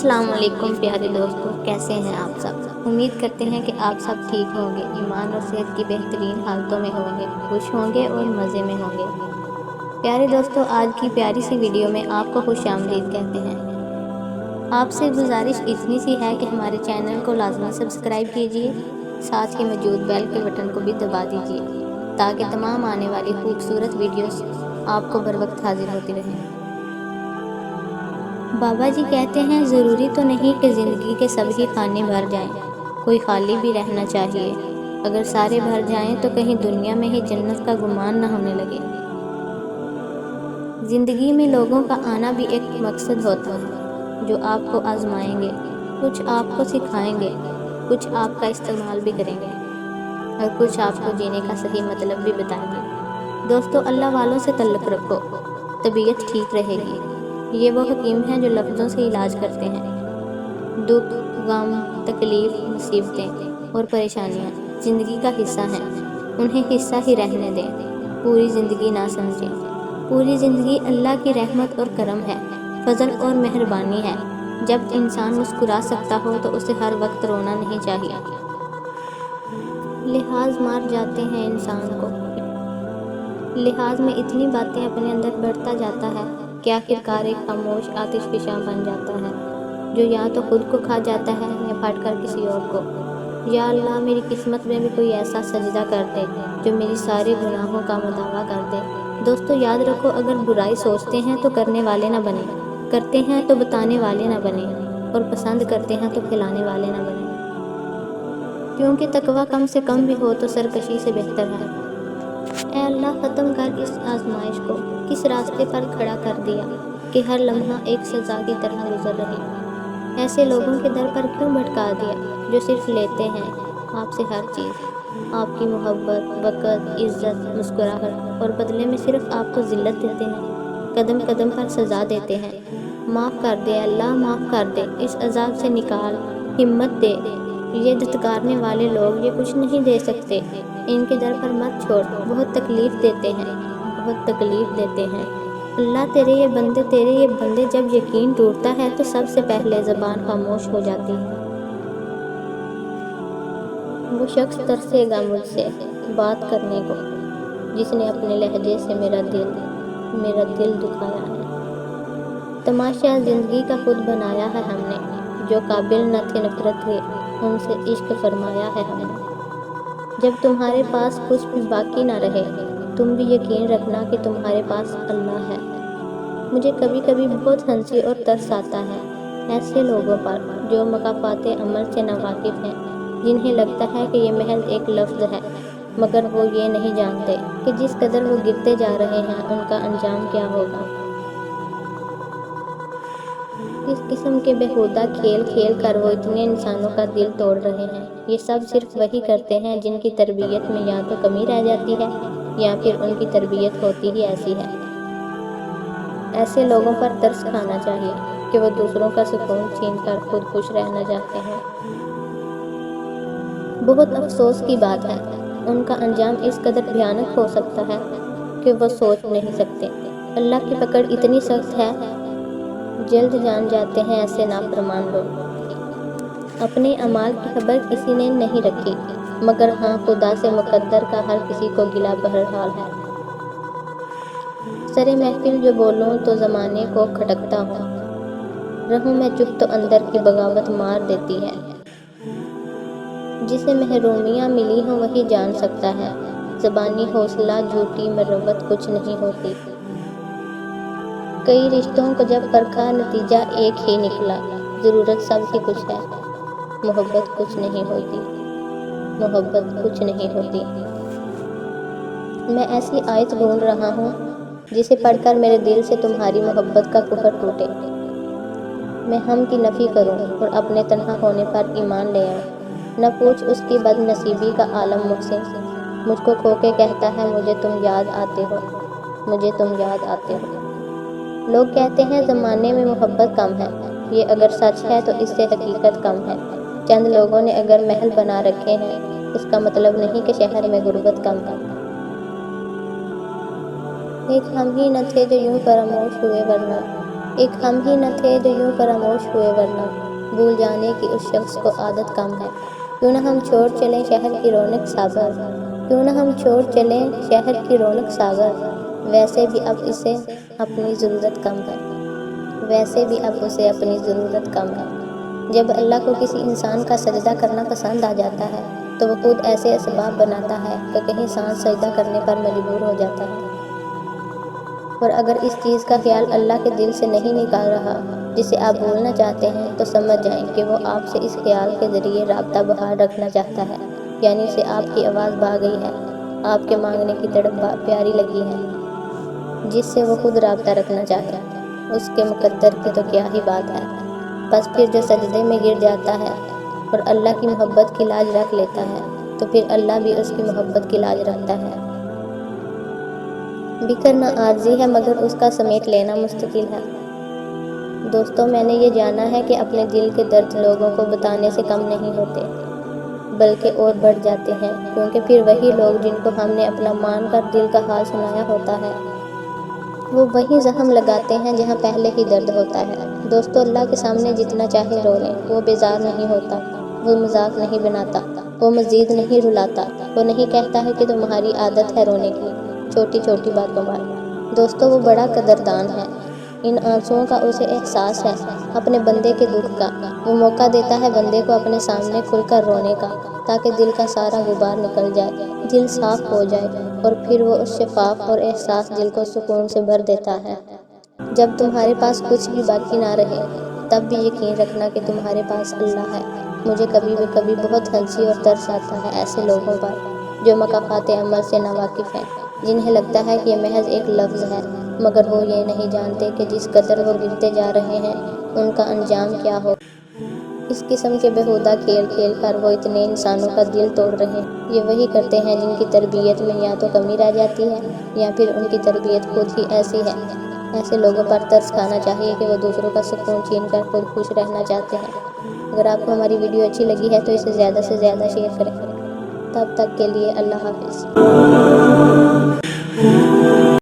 السلام علیکم پیارے دوستوں، کیسے ہیں آپ سب؟ امید کرتے ہیں کہ آپ سب ٹھیک ہوں گے، ایمان اور صحت کی بہترین حالتوں میں ہوں گے، خوش ہوں گے اور مزے میں ہوں گے۔ پیارے دوستوں، آج کی پیاری سی ویڈیو میں آپ کو خوش آمدید کہتے ہیں۔ آپ سے گزارش اتنی سی ہے کہ ہمارے چینل کو لازمی سبسکرائب کیجیے، ساتھ ہی موجود بیل کے بٹن کو بھی دبا دیجیے تاکہ تمام آنے والی خوبصورت ویڈیوز آپ کو بر وقت حاضر ہوتی رہیں۔ بابا جی کہتے ہیں ضروری تو نہیں کہ زندگی کے سبھی خانے بھر جائیں، کوئی خالی بھی رہنا چاہیے۔ اگر سارے بھر جائیں تو کہیں دنیا میں ہی جنت کا گمان نہ ہونے لگے۔ زندگی میں لوگوں کا آنا بھی ایک مقصد ہوتا ہے جو آپ کو آزمائیں گے، کچھ آپ کو سکھائیں گے، کچھ آپ کا استعمال بھی کریں گے اور کچھ آپ کو جینے کا صحیح مطلب بھی بتائیں گے۔ دوستو، اللہ والوں سے تعلق رکھو، طبیعت ٹھیک رہے گی۔ یہ وہ حکیم ہیں جو لفظوں سے علاج کرتے ہیں۔ دکھ، غم، تکلیف، مصیبتیں اور پریشانیاں زندگی کا حصہ ہیں، انہیں حصہ ہی رہنے دیں، پوری زندگی نہ سمجھیں۔ پوری زندگی اللہ کی رحمت اور کرم ہے، فضل اور مہربانی ہے۔ جب انسان مسکرا سکتا ہو تو اسے ہر وقت رونا نہیں چاہیے۔ لحاظ مار جاتے ہیں انسان کو، لحاظ میں اتنی باتیں اپنے اندر بڑھتا جاتا ہے کہ آخرکار ایک خاموش آتش فشاں بن جاتا ہے جو یا تو خود کو کھا جاتا ہے یا پھٹ کر کسی اور کو۔ یا اللہ، میری قسمت میں بھی کوئی ایسا سجدہ کر دے جو میری سارے گناہوں کا مداوع کر دے۔ دوستو، یاد رکھو، اگر برائی سوچتے ہیں تو کرنے والے نہ بنیں، کرتے ہیں تو بتانے والے نہ بنیں، اور پسند کرتے ہیں تو کھلانے والے نہ بنیں، کیونکہ تقویٰ کم سے کم بھی ہو تو سرکشی سے بہتر ہے۔ اے اللہ، ختم کر اس آزمائش کو، کس راستے پر کھڑا کر دیا کہ ہر لمحہ ایک سزا کی طرح گزر رہی۔ ایسے لوگوں کے در پر کیوں بھٹکا دیا جو صرف لیتے ہیں آپ سے ہر چیز، آپ کی محبت، وقت، عزت، مسکراہٹ، اور بدلے میں صرف آپ کو ذلت دیتے ہیں، قدم قدم پر سزا دیتے ہیں۔ معاف کر دے اللہ، معاف کر دے، اس عذاب سے نکال، ہمت دے۔ یہ دھتکارنے والے لوگ یہ کچھ نہیں دے سکتے، ان کے در پر مت چھوڑ، بہت تکلیف دیتے ہیں، بہت تکلیف دیتے ہیں۔ اللہ، تیرے یہ بندے جب یقین ٹوٹتا ہے تو سب سے پہلے زبان خاموش ہو جاتی ہے۔ وہ شخص ترسے گا مجھ سے بات کرنے کو جس نے اپنے لہجے سے میرا دل دکھایا ہے۔ تماشا زندگی کا خود بنایا ہے ہم نے، جو قابل نہ تھے نفرت کے ان سے عشق فرمایا ہے ہم نے۔ جب تمہارے پاس کچھ بھی باقی نہ رہے، تم بھی یقین رکھنا کہ تمہارے پاس اللہ ہے۔ مجھے کبھی کبھی بہت ہنسی اور ترس آتا ہے ایسے لوگوں پر جو مکافات عمل سے ناواقف ہیں، جنہیں لگتا ہے کہ یہ محض ایک لفظ ہے، مگر وہ یہ نہیں جانتے کہ جس قدر وہ گرتے جا رہے ہیں ان کا انجام کیا ہوگا۔ کس قسم کے بیہودہ کھیل کھیل کر وہ اتنے انسانوں کا دل توڑ رہے ہیں۔ یہ سب صرف وہی کرتے ہیں جن کی تربیت میں یا تو کمی رہ جاتی ہے یا پھر ان کی تربیت ہوتی ہی ایسی ہے۔ ایسے لوگوں پر ترس کھانا چاہیے کہ وہ دوسروں کا سکون چھین کر خود خوش رہنا چاہتے ہیں۔ بہت افسوس کی بات ہے، ان کا انجام اس قدر بھیانک ہو سکتا ہے کہ وہ سوچ نہیں سکتے۔ اللہ کی پکڑ اتنی سخت ہے، جلد جان جاتے ہیں ایسے نافرمان لوگ۔ اپنے اعمال کی خبر کسی نے نہیں رکھی، مگر ہاں، خدا سے مقدر کا ہر کسی کو گلہ بہرحال ہے۔ سرے محفل جو بولوں تو زمانے کو کھٹکتا ہوں، رہوں میں چپ تو اندر کی بغاوت مار دیتی ہے۔ جسے محرومیاں ملی ہوں وہی جان سکتا ہے، زبانی حوصلہ جھوٹی مروت کچھ نہیں ہوتی۔ کئی رشتوں کو جب پرکھا نتیجہ ایک ہی نکلا، ضرورت سب کی کچھ ہے، محبت کچھ نہیں ہوتی، محبت کچھ نہیں ہوتی۔ میں ایسی آیت ڈھونڈ رہا ہوں جسے پڑھ کر میرے دل سے تمہاری محبت کا کفر ٹوٹے، میں ہم کی نفی کروں اور اپنے تنہا ہونے پر ایمان لے آؤں۔ نہ پوچھ اس کی بد نصیبی کا عالم مجھ سے، مجھ کو کھو کے کہتا ہے مجھے تم یاد آتے ہو، مجھے تم یاد آتے ہو۔ لوگ کہتے ہیں زمانے میں محبت کم ہے، یہ اگر سچ ہے تو اس سے حقیقت کم ہے۔ چند لوگوں نے اگر محل بنا رکھے ہیں، اس کا مطلب نہیں کہ شہر میں غربت کم ہے۔ ایک ہم ہی نہ تھے جو یوں فراموش ہوئے، ورنہ ایک ہم ہی نہ تھے جو یوں فراموش ہوئے، ورنہ بھول جانے کی اس شخص کو عادت کم ہے۔ کیوں نہ ہم چھوڑ چلیں شہر کی رونق ساغر، کیوں نہ ہم چھوڑ چلیں شہر کی رونق ساغر، ویسے بھی اب اسے اپنی ضرورت کم ہے، ویسے بھی اب اسے اپنی ضرورت کم ہے۔ جب اللہ کو کسی انسان کا سجدہ کرنا پسند آ جاتا ہے تو وہ خود ایسے اسباب بناتا ہے کہ کہیں سانس سجدہ کرنے پر مجبور ہو جاتا ہے۔ اور اگر اس چیز کا خیال اللہ کے دل سے نہیں نکال رہا جسے آپ بولنا چاہتے ہیں تو سمجھ جائیں کہ وہ آپ سے اس خیال کے ذریعے رابطہ بحال رکھنا چاہتا ہے، یعنی اسے آپ کی آواز بھا گئی ہے، آپ کے مانگنے کی تڑپ پیاری لگی ہے، جس سے وہ خود رابطہ رکھنا چاہے۔ اس کے مقدر کی تو کیا ہی بات ہے۔ بس پھر جو سجدے میں گر جاتا ہے اور اللہ کی محبت کی لاج رکھ لیتا ہے تو پھر اللہ بھی اس کی محبت کی لاج رکھتا ہے۔ بکھرنا عارضی ہے مگر اس کا سمیٹ لینا مستقل ہے۔ دوستو، میں نے یہ جانا ہے کہ اپنے دل کے درد لوگوں کو بتانے سے کم نہیں ہوتے، بلکہ اور بڑھ جاتے ہیں، کیونکہ پھر وہی لوگ جن کو ہم نے اپنا مان کر دل کا حال سنایا ہوتا ہے وہ وہیں زخم لگاتے ہیں جہاں پہلے ہی درد ہوتا ہے۔ دوستو، اللہ کے سامنے جتنا چاہے رو لیں، وہ بیزار نہیں ہوتا، وہ مذاق نہیں بناتا، وہ مزید نہیں رلاتا، وہ نہیں کہتا ہے کہ تمہاری عادت ہے رونے کی چھوٹی چھوٹی باتوں پر۔ دوستو، وہ بڑا قدردان ہے، ان آنسوؤں کا اسے احساس ہے، اپنے بندے کے دکھ کا۔ وہ موقع دیتا ہے بندے کو اپنے سامنے کھل کر رونے کا تاکہ دل کا سارا غبار نکل جائے، دل صاف ہو جائے، اور پھر وہ اس شفاف اور احساس دل کو سکون سے بھر دیتا ہے۔ جب تمہارے پاس کچھ بھی باقی نہ رہے تب بھی یقین رکھنا کہ تمہارے پاس اللہ ہے۔ مجھے کبھی بہت ہنسی اور ترس آتا ہے ایسے لوگوں پر جو مکافات عمل سے ناواقف ہیں، جنہیں لگتا ہے کہ یہ محض ایک لفظ ہے، مگر وہ یہ نہیں جانتے کہ جس قدر وہ گرتے جا رہے ہیں ان کا انجام کیا ہوگا۔ اس قسم کے بیہودہ کھیل کھیل کر وہ اتنے انسانوں کا دل توڑ رہے ہیں۔ یہ وہی کرتے ہیں جن کی تربیت میں یا تو کمی رہ جاتی ہے یا پھر ان کی تربیت خود ہی ایسی ہے۔ ایسے لوگوں پر ترس کھانا چاہیے کہ وہ دوسروں کا سکون چھین کر خود خوش رہنا چاہتے ہیں۔ اگر آپ کو ہماری ویڈیو اچھی لگی ہے تو اسے زیادہ سے زیادہ شیئر کریں۔ تب تک کے لیے اللہ حافظ۔